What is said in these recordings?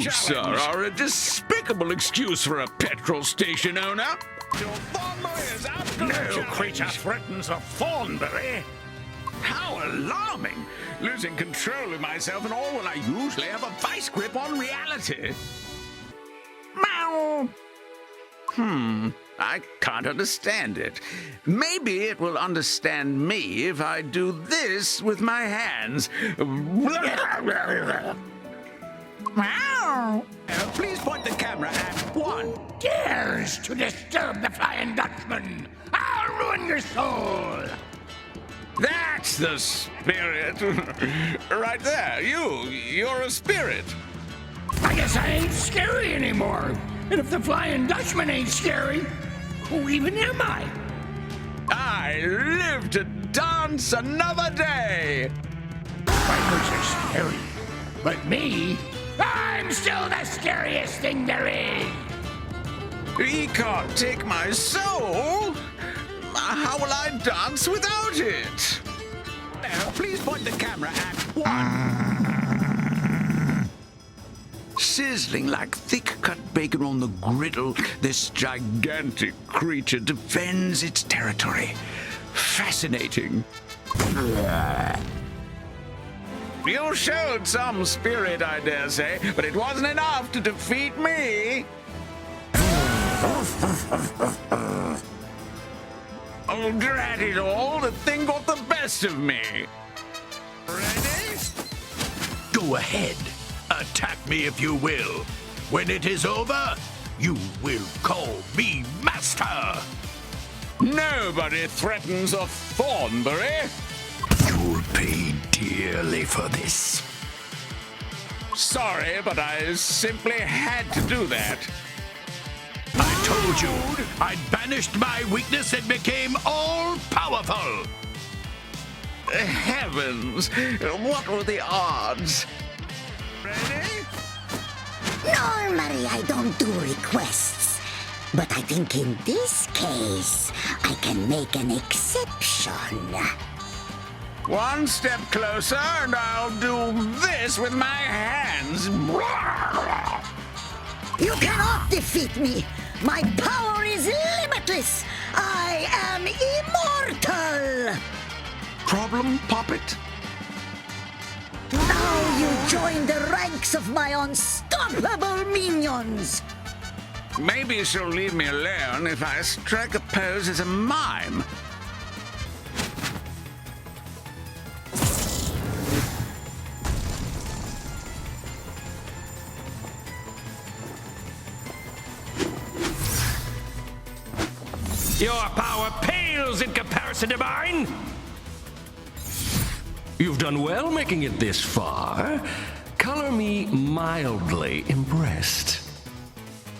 You, sir, are a despicable excuse for a petrol station owner. No creature threatens a Thornberry. How alarming! Losing control of myself and all when I usually have a vice grip on reality. Meow! I can't understand it. Maybe it will understand me if I do this with my hands. Meow! Please point the camera at one. Dares to disturb the Flying Dutchman. I'll ruin your soul. That's the spirit. Right there. You're a spirit. I guess I ain't scary anymore. And if the Flying Dutchman ain't scary, who even am I? I live to dance another day. Vipers are scary. But me, I'm still the scariest thing there is. He can't take my soul. How will I dance without it? Please point the camera at one. Sizzling like thick-cut bacon on the griddle, this gigantic creature defends its territory. Fascinating. You showed some spirit, I dare say, but it wasn't enough to defeat me. Oh, drat it all, the thing got the best of me. Ready? Go ahead. Attack me if you will. When it is over, you will call me master. Nobody threatens a Thornberry. You'll pay dearly for this. Sorry, but I simply had to do that. I told you, I banished my weakness and became all-powerful. Heavens, what were the odds? Ready? Normally, I don't do requests, but I think in this case, I can make an exception. One step closer, and I'll do this with my hands. You cannot defeat me! My power is limitless! I am immortal! Problem, Puppet? Now you join the ranks of my unstoppable minions! Maybe she'll leave me alone if I strike a pose as a mime. Your power pales in comparison to mine. You've done well making it this far. Color me mildly impressed.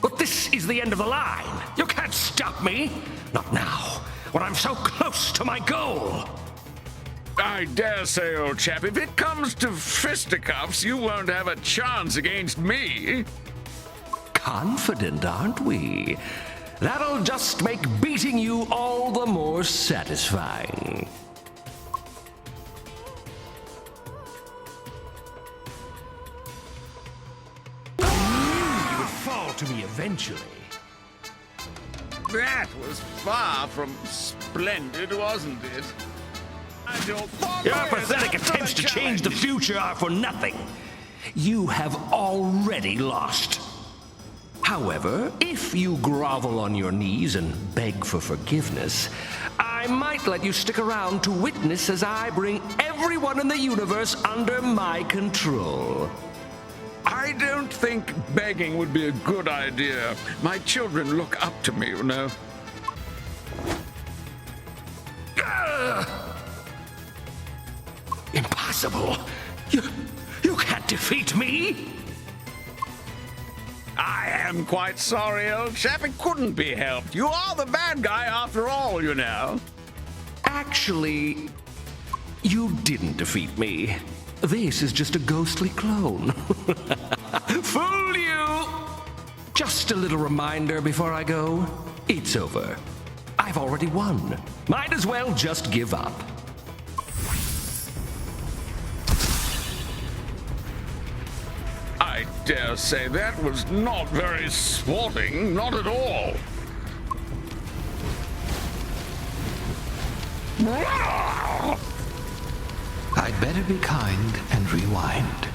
But this is the end of the line. You can't stop me. Not now, when I'm so close to my goal. I dare say, old chap, if it comes to fisticuffs, you won't have a chance against me. Confident, aren't we? That'll just make beating you all the more satisfying. I knew you would fall to me eventually. That was far from splendid, wasn't it? Your pathetic attempts to change the future are for nothing. You have already lost. However, if you grovel on your knees and beg for forgiveness, I might let you stick around to witness as I bring everyone in the universe under my control. I don't think begging would be a good idea. My children look up to me, you know. Impossible! You can't defeat me! I am quite sorry, old chap. It couldn't be helped. You are the bad guy after all, you know. Actually, you didn't defeat me. This is just a ghostly clone. Fool you! Just a little reminder before I go. It's over. I've already won. Might as well just give up. I dare say that was not very sporting, not at all. I'd better be kind and rewind.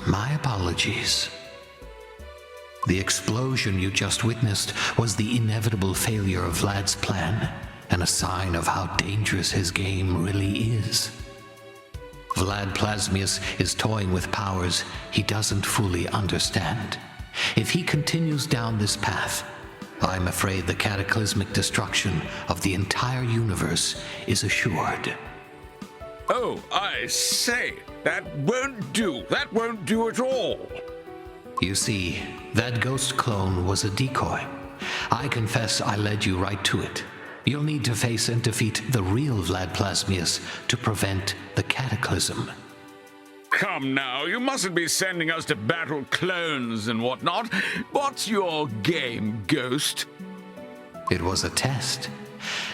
My apologies. The explosion you just witnessed was the inevitable failure of Vlad's plan, and a sign of how dangerous his game really is. Vlad Plasmius is toying with powers he doesn't fully understand. If he continues down this path, I'm afraid the cataclysmic destruction of the entire universe is assured. Oh, I say, that won't do. That won't do at all. You see, that ghost clone was a decoy. I confess I led you right to it. You'll need to face and defeat the real Vlad Plasmius to prevent the cataclysm. Come now, you mustn't be sending us to battle clones and whatnot. What's your game, Ghost? It was a test.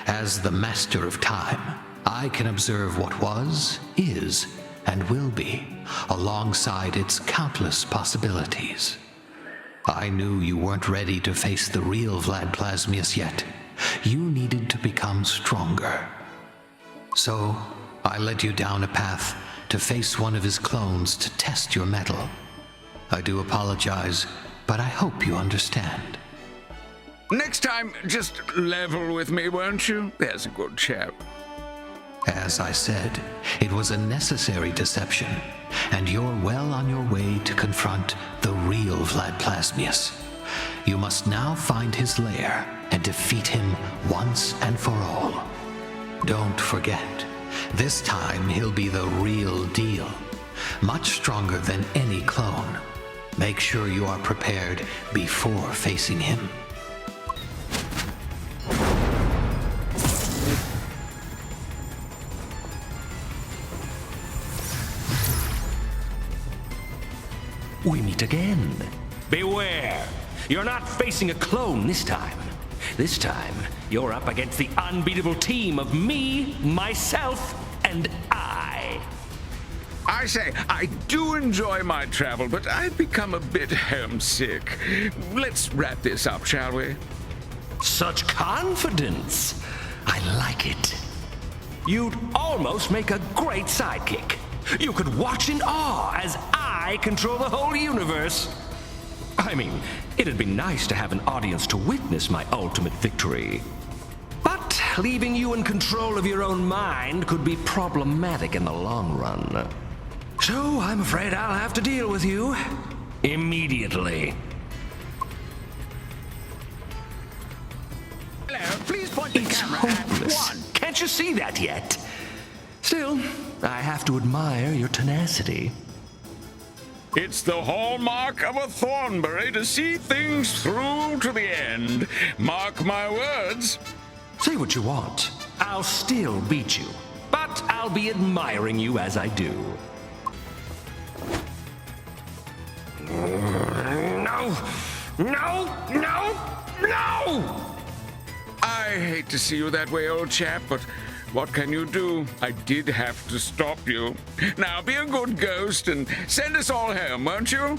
As the master of time, I can observe what was, is, and will be, alongside its countless possibilities. I knew you weren't ready to face the real Vlad Plasmius yet. You needed to become stronger. So, I led you down a path to face one of his clones to test your mettle. I do apologize, but I hope you understand. Next time, just level with me, won't you? There's a good chap. As I said, it was a necessary deception, and you're well on your way to confront the real Vlad Plasmius. You must now find his lair and defeat him once and for all. Don't forget, this time he'll be the real deal, much stronger than any clone. Make sure you are prepared before facing him. We meet again. Beware! You're not facing a clone this time. This time, you're up against the unbeatable team of me, myself, and I. I say, I do enjoy my travel, but I've become a bit homesick. Let's wrap this up, shall we? Such confidence! I like it. You'd almost make a great sidekick. You could watch in awe as I control the whole universe. I mean, it'd be nice to have an audience to witness my ultimate victory. But leaving you in control of your own mind could be problematic in the long run. So I'm afraid I'll have to deal with you immediately. Hello, please point the It's camera hopeless. at one. Can't you see that yet? Still, I have to admire your tenacity. It's the hallmark of a Thornberry to see things through to the end. Mark my words. Say what you want. I'll still beat you. But I'll be admiring you as I do. No! No! No! No! I hate to see you that way, old chap, but what can you do? I did have to stop you. Now be a good ghost and send us all home, won't you?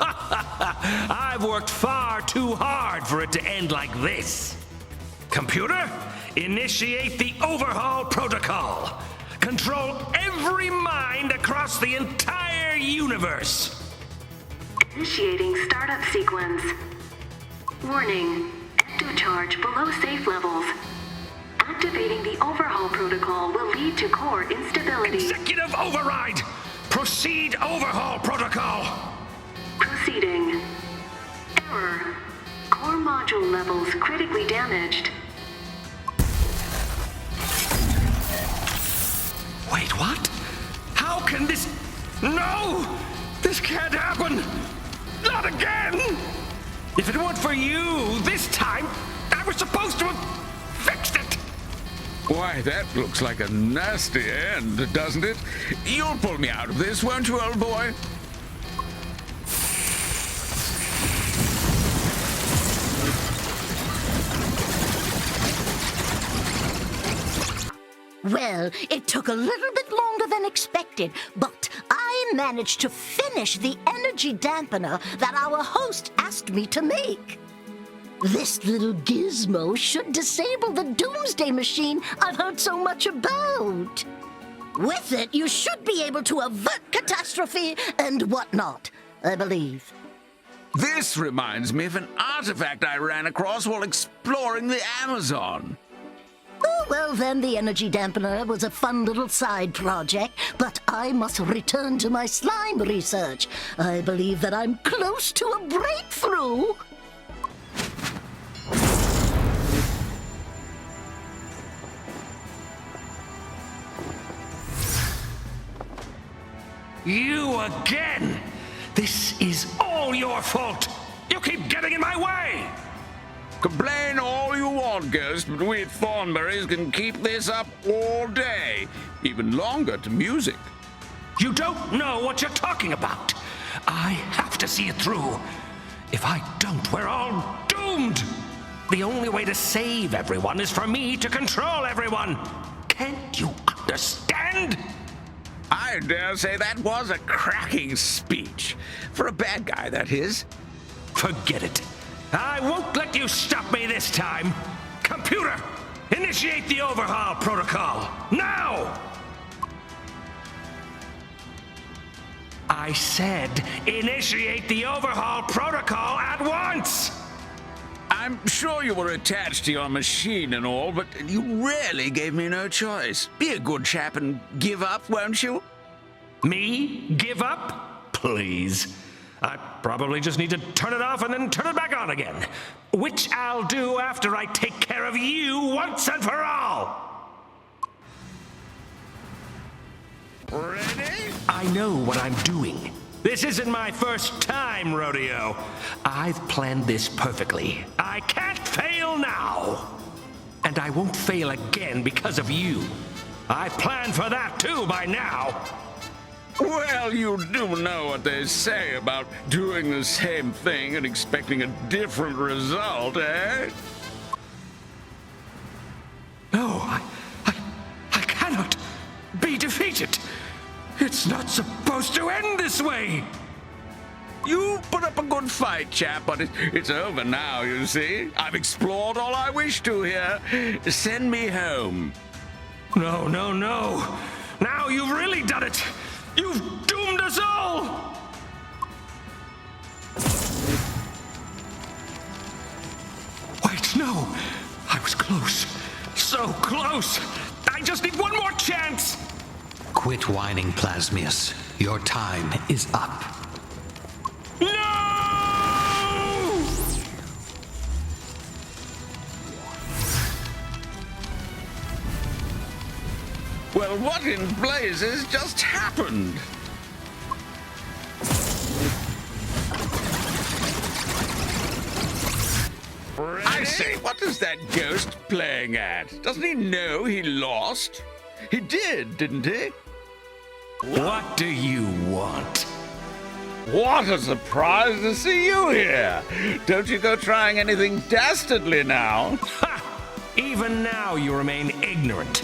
I've worked far too hard for it to end like this. Computer, initiate the overhaul protocol. Control every mind across the entire universe. Initiating startup sequence. Warning, ectocharge below safe levels. Activating the overhaul protocol will lead to core instability. Executive override! Proceed overhaul protocol! Proceeding. Error. Core module levels critically damaged. Wait, what? How can this... No! This can't happen! Not again! If it weren't for you, this time, I was supposed to have fixed it! Why, that looks like a nasty end, doesn't it? You'll pull me out of this, won't you, old boy? Well, it took a little bit longer than expected, but I managed to finish the energy dampener that our host asked me to make. This little gizmo should disable the doomsday machine I've heard so much about. With it, you should be able to avert catastrophe and whatnot, I believe. This reminds me of an artifact I ran across while exploring the Amazon. Oh, well then, the energy dampener was a fun little side project, but I must return to my slime research. I believe that I'm close to a breakthrough. You again! This is all your fault! You keep getting in my way! Complain all you want, Ghost, but we at Thornberry's can keep this up all day. Even longer to music. You don't know what you're talking about. I have to see it through. If I don't, we're all doomed. The only way to save everyone is for me to control everyone. Can't you understand? I dare say that was a cracking speech. For a bad guy, that is. Forget it. I won't let you stop me this time. Computer, initiate the overhaul protocol. Now! I said initiate the overhaul protocol at once! I'm sure you were attached to your machine and all, but you really gave me no choice. Be a good chap and give up, won't you? Me? Give up? Please. I probably just need to turn it off and then turn it back on again. Which I'll do after I take care of you once and for all. Ready? I know what I'm doing. This isn't my first time rodeo. I've planned this perfectly. I can't fail now. And I won't fail again because of you. I've planned for that too by now. Well, you do know what they say about doing the same thing and expecting a different result, eh? No, I cannot be defeated. It's not supposed to end this way. You put up a good fight, chap, but it's over now, you see. I've explored all I wish to here. Send me home. No, no, no. Now you've really done it. You've doomed us all. Wait, no. I was close. So close. I just need one more chance. Quit whining, Plasmius. Your time is up. No! Well, what in blazes just happened? I say, what is that ghost playing at? Doesn't he know he lost? He did, didn't he? What do you want? What a surprise to see you here! Don't you go trying anything dastardly now. Ha! Even now you remain ignorant.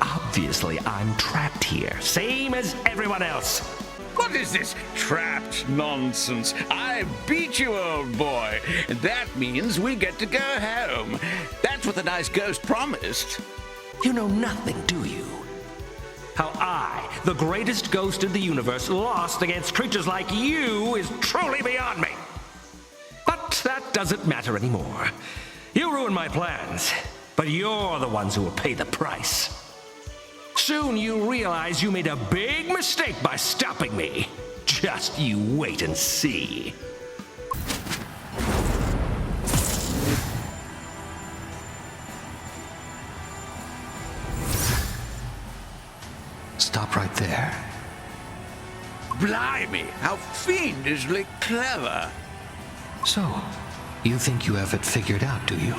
Obviously, I'm trapped here, same as everyone else. What is this trapped nonsense? I beat you, old boy, and that means we get to go home. That's what the nice ghost promised. You know nothing, do you? How I, the greatest ghost in the universe, lost against creatures like you is truly beyond me. But that doesn't matter anymore. You ruined my plans, but you're the ones who will pay the price. Soon you realize you made a big mistake by stopping me. Just you wait and see. Stop right there. Blimey, how fiendishly clever. So, you think you have it figured out, do you?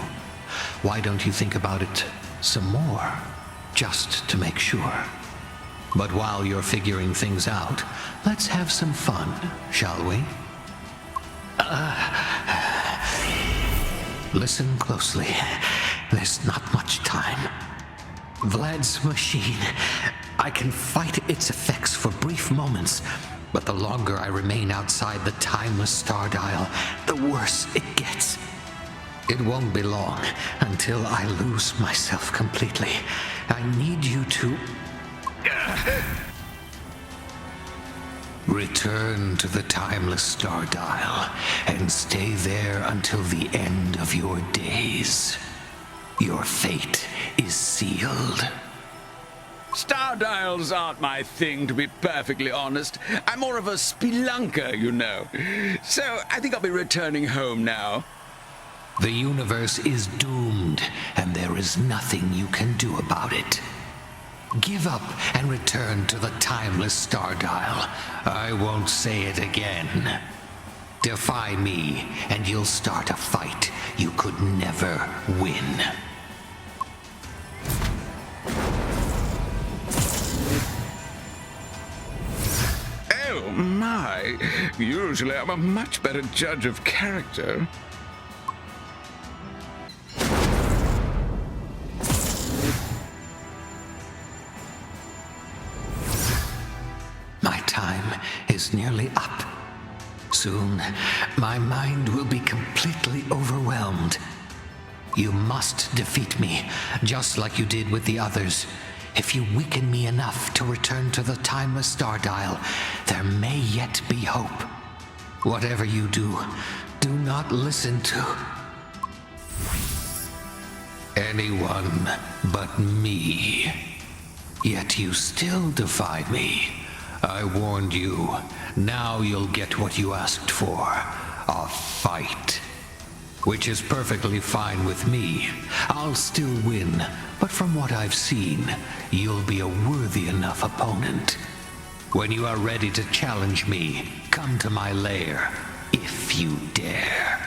Why don't you think about it some more? Just to make sure. But while you're figuring things out, let's have some fun, shall we? Listen closely. There's not much time. Vlad's machine. I can fight its effects for brief moments, but the longer I remain outside the timeless star dial, the worse it gets. It won't be long until I lose myself completely. I need you to... return to the timeless star dial and stay there until the end of your days. Your fate is sealed. Star dials aren't my thing, to be perfectly honest. I'm more of a spelunker, you know. So I think I'll be returning home now. The universe is doomed, and there is nothing you can do about it. Give up and return to the timeless star dial. I won't say it again. Defy me, and you'll start a fight you could never win. Oh, my. Usually I'm a much better judge of character. My time is nearly up. Soon, my mind will be completely overwhelmed. You must defeat me, just like you did with the others. If you weaken me enough to return to the timeless star dial, there may yet be hope. Whatever you do, do not listen to anyone but me. Yet you still defy me. I warned you. Now you'll get what you asked for. A fight. Which is perfectly fine with me. I'll still win, but from what I've seen, you'll be a worthy enough opponent. When you are ready to challenge me, come to my lair, if you dare.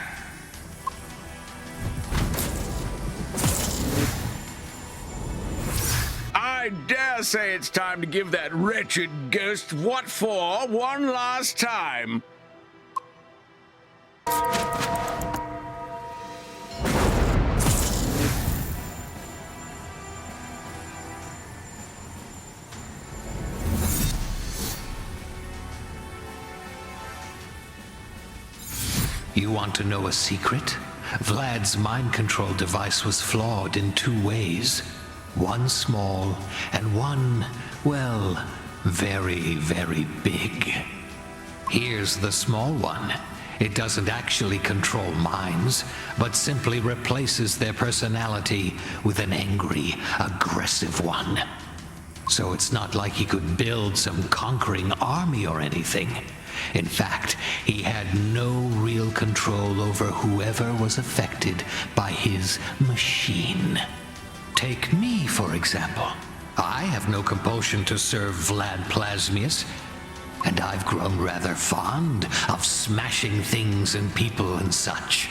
I dare say it's time to give that wretched ghost what for one last time. You want to know a secret? Vlad's mind control device was flawed in two ways. One small, and one, well, very, very big. Here's the small one. It doesn't actually control minds, but simply replaces their personality with an angry, aggressive one. So it's not like he could build some conquering army or anything. In fact, he had no real control over whoever was affected by his machine. Take me, for example. I have no compulsion to serve Vlad Plasmius, and I've grown rather fond of smashing things and people and such.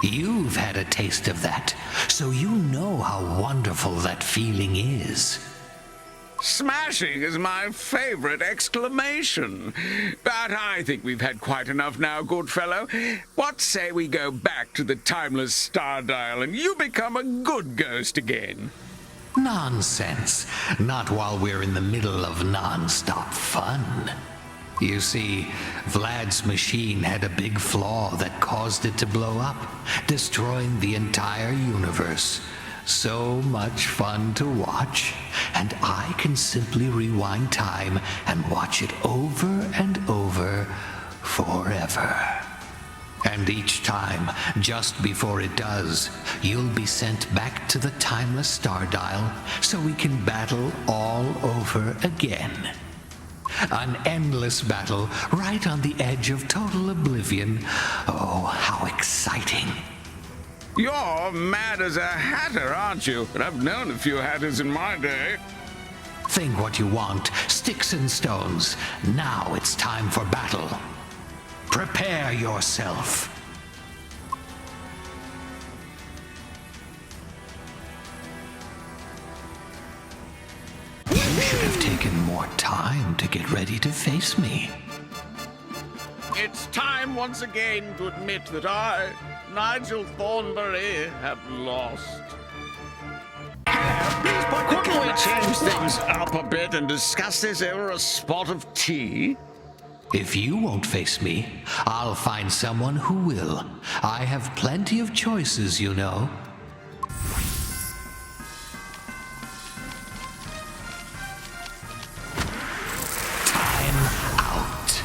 You've had a taste of that, so you know how wonderful that feeling is. Smashing is my favorite exclamation. But I think we've had quite enough now, good fellow. What say we go back to the timeless star dial and you become a good ghost again? Nonsense. Not while we're in the middle of non-stop fun. You see, Vlad's machine had a big flaw that caused it to blow up, destroying the entire universe. So much fun to watch, and I can simply rewind time and watch it over and over forever. And each time, just before it does, you'll be sent back to the timeless star dial so we can battle all over again. An endless battle right on the edge of total oblivion. Oh, how exciting. You're mad as a hatter, aren't you? And I've known a few hatters in my day. Think what you want, sticks and stones. Now it's time for battle. Prepare yourself. You should have taken more time to get ready to face me. It's time once again to admit that I, Nigel Thornberry, have lost. Hello, Couldn't we change things up a bit and discuss this over a spot of tea? If you won't face me, I'll find someone who will. I have plenty of choices, you know. Time out.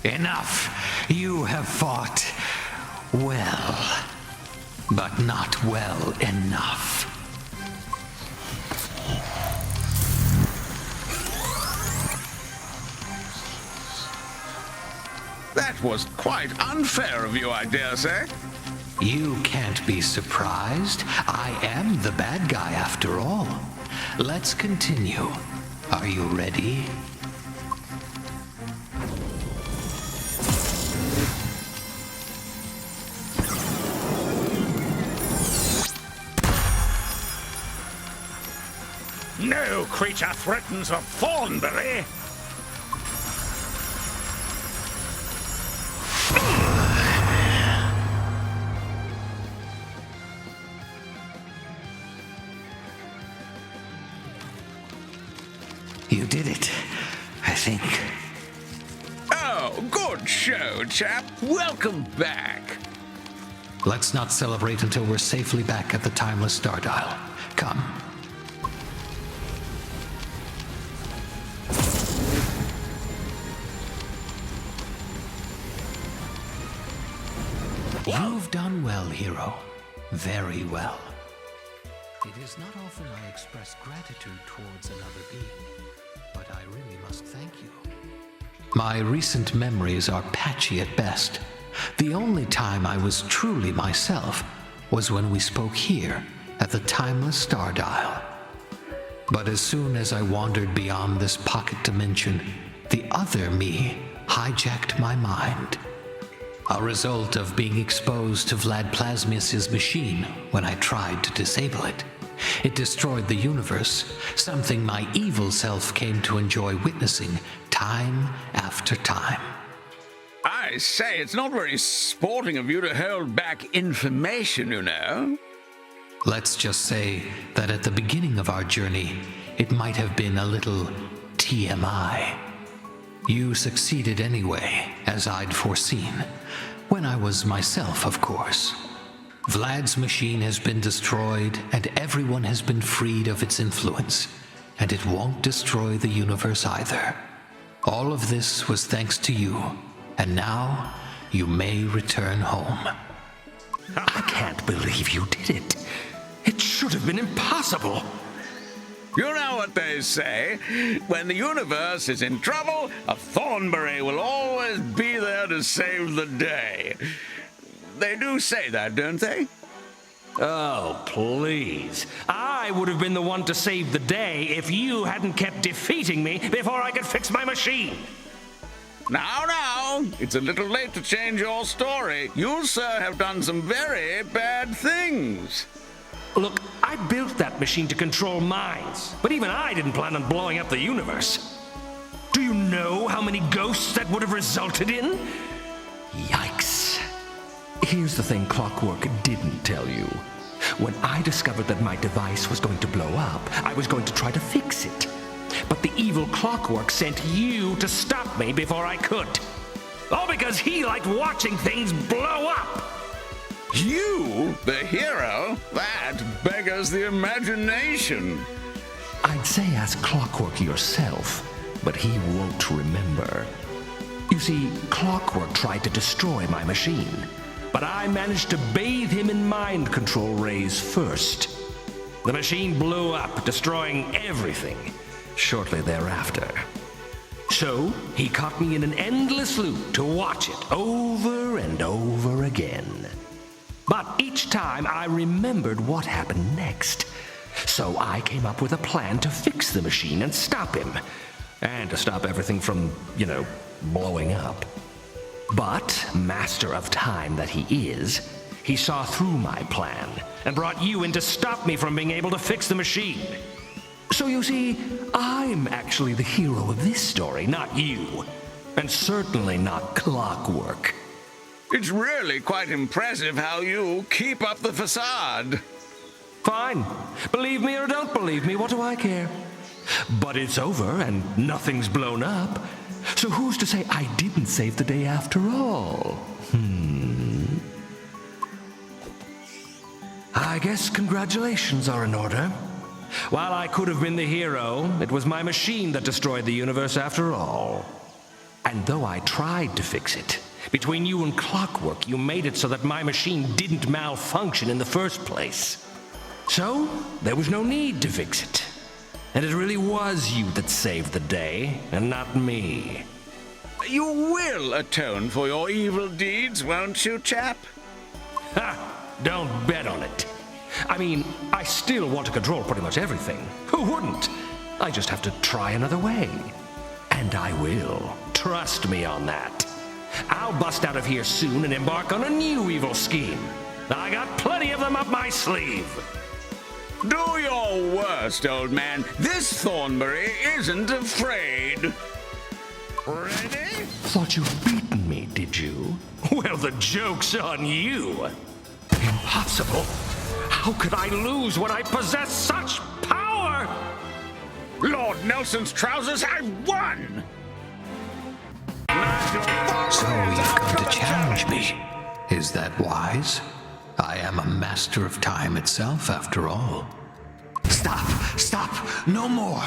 Enough. You have fought well, but not well enough. That was quite unfair of you, I dare say. You can't be surprised. I am the bad guy after all. Let's continue. Are you ready? No creature threatens a Thornberry. You did it, I think. Oh, good show, chap. Welcome back. Let's not celebrate until we're safely back at the Timeless Star Dial. Come. You've done well, hero. Very well. It is not often I express gratitude towards another being, but I really must thank you. My recent memories are patchy at best. The only time I was truly myself was when we spoke here at the Timeless Star Dial. But as soon as I wandered beyond this pocket dimension, the other me hijacked my mind. A result of being exposed to Vlad Plasmius's machine when I tried to disable it. It destroyed the universe, something my evil self came to enjoy witnessing time after time. I say, it's not very sporting of you to hold back information, you know. Let's just say that at the beginning of our journey, it might have been a little TMI. You succeeded anyway, as I'd foreseen. When I was myself, of course. Vlad's machine has been destroyed, and everyone has been freed of its influence. And it won't destroy the universe either. All of this was thanks to you, and now you may return home. I can't believe you did it. It should have been impossible. You know what they say. When the universe is in trouble, a Thornberry will always be there to save the day. They do say that, don't they? Oh, please. I would have been the one to save the day if you hadn't kept defeating me before I could fix my machine. Now, it's a little late to change your story. You, sir, have done some very bad things. Look, I built that machine to control minds, but even I didn't plan on blowing up the universe. Do you know how many ghosts that would have resulted in? Yikes. Here's the thing Clockwork didn't tell you. When I discovered that my device was going to blow up, I was going to try to fix it. But the evil Clockwork sent you to stop me before I could. All because he liked watching things blow up. You, the hero? That beggars the imagination. I'd say ask Clockwork yourself, but he won't remember. You see, Clockwork tried to destroy my machine, but I managed to bathe him in mind control rays first. The machine blew up, destroying everything shortly thereafter. So, he caught me in an endless loop to watch it over and over again. But each time I remembered what happened next. So I came up with a plan to fix the machine and stop him. And to stop everything from, blowing up. But, master of time that he is, he saw through my plan and brought you in to stop me from being able to fix the machine. So you see, I'm actually the hero of this story, not you. And certainly not Clockwork. It's really quite impressive how you keep up the facade. Fine. Believe me or don't believe me, what do I care? But it's over and nothing's blown up. So who's to say I didn't save the day after all? I guess congratulations are in order. While I could have been the hero, it was my machine that destroyed the universe after all. And though I tried to fix it, between you and Clockwork, you made it so that my machine didn't malfunction in the first place. So, there was no need to fix it. And it really was you that saved the day, and not me. You will atone for your evil deeds, won't you, chap? Ha! Don't bet on it. I mean, I still want to control pretty much everything. Who wouldn't? I just have to try another way. And I will. Trust me on that. I'll bust out of here soon and embark on a new evil scheme. I got plenty of them up my sleeve. Do your worst, old man. This Thornbury isn't afraid. Ready? Thought you'd beaten me, did you? Well, the joke's on you. Impossible. How could I lose when I possess such power? Lord Nelson's trousers have won! So you've come to challenge me. Is that wise? I am a master of time itself, after all. Stop! No more!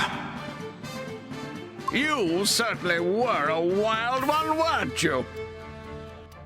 You certainly were a wild one, weren't you?